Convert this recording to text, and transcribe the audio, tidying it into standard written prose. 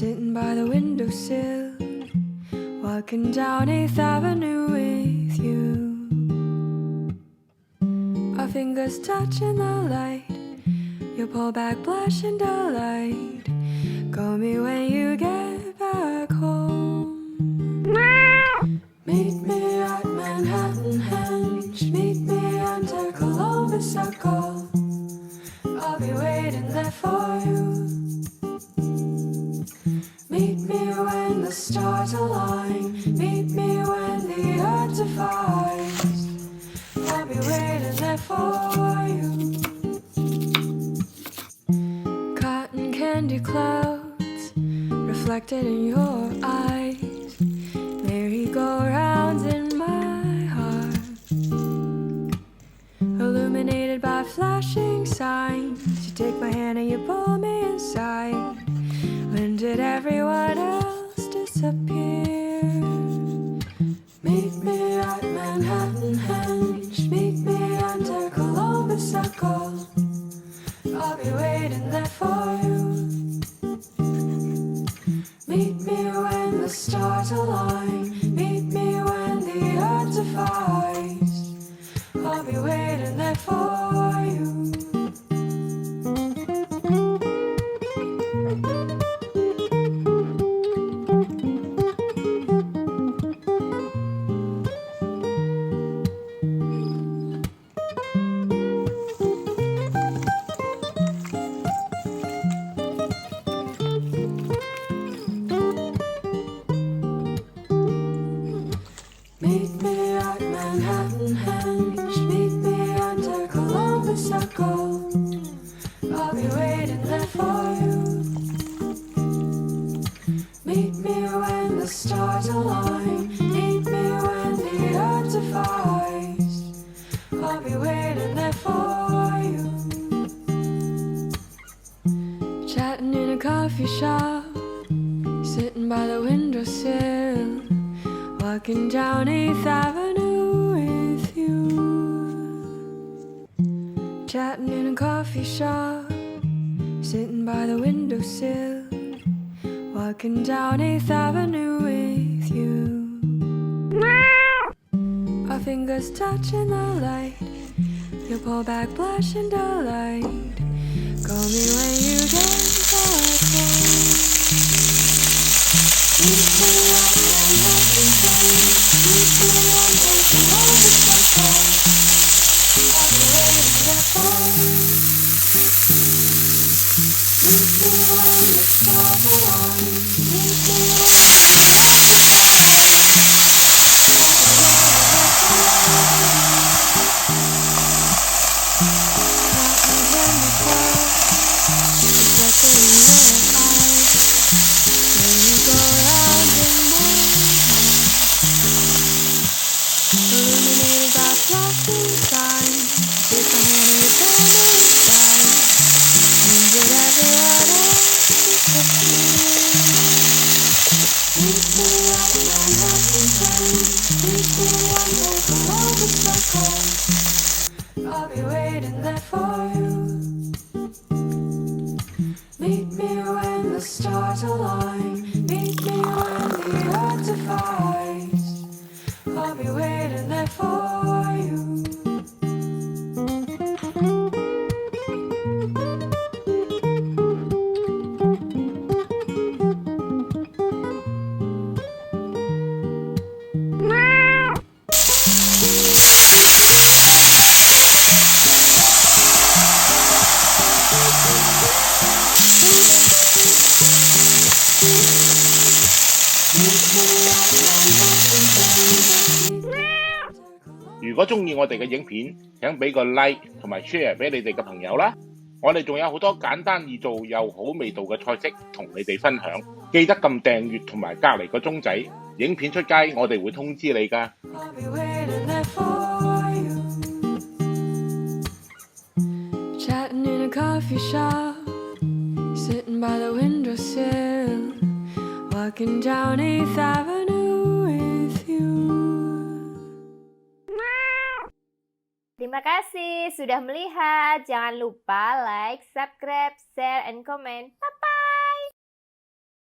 Sitting by the windowsill, walking down 8th Avenue with you. Our fingers touching the light, you pull back blush and delight. Call me when you get back home. Meet me at Manhattan Henge, meet me under Columbus Circle. I'll be waiting there for you. Meet me when the stars align, meet me when the earth divides. I'll be waiting there for you. Cotton candy clouds reflected in your eyes, merry-go-rounds in my heart, illuminated by flashing signs. You take my hand and you pull me inside. When did everyone else disappear? Meet me at Manhattan Henge, meet me under Columbus Circle. I'll be waiting there for you. Meet me when the stars align, meet me when the earth divides. I'll be waiting there for you. Meet me at Manhattan Henge, meet me under Columbus Circle. I'll be waiting there for you. Meet me when the stars align, meet me when the earth divides. I'll be waiting there for you. Chatting in a coffee shop, sitting by the windowsill, walking down 8th Avenue with you. Chatting in a coffee shop, sitting by the windowsill, walking down 8th Avenue with you. Our fingers touching the light, you pull back blush and delight. Call me when you get back home. Meet me at Manhattan Henge, meet me under Columbus Circle. I'll be waiting there for you. Meet me when the stars align, meet me when the earth divides. I'll be waiting there for you. Reflected in your eyes, merry-go-round in my heart, illuminated by flashing signs. Take my hand and you pull me inside. When did everyone else disappear? Meet me at Manhattan Henge, meet me under Columbus Circle. I'll be waiting there for you. Meet me when the stars align, meet me when the earth divides. I'll be waiting there for you. Meet me at Manhattan Henge. 如果中意我哋嘅影片，請俾個 like 同埋 share 俾你哋嘅朋友啦。我哋仲有好多簡單易做又好味道嘅菜式同你哋分享，記得撳訂閱同埋隔離個鐘仔，影片出街我哋會通知你㗎。I'll be waiting there for you. Chatting in a coffee shop, sitting by the windowsill, walking down 8th Avenue with you. Terima kasih sudah melihat. Jangan lupa like, subscribe, share, and comment. Bye-bye.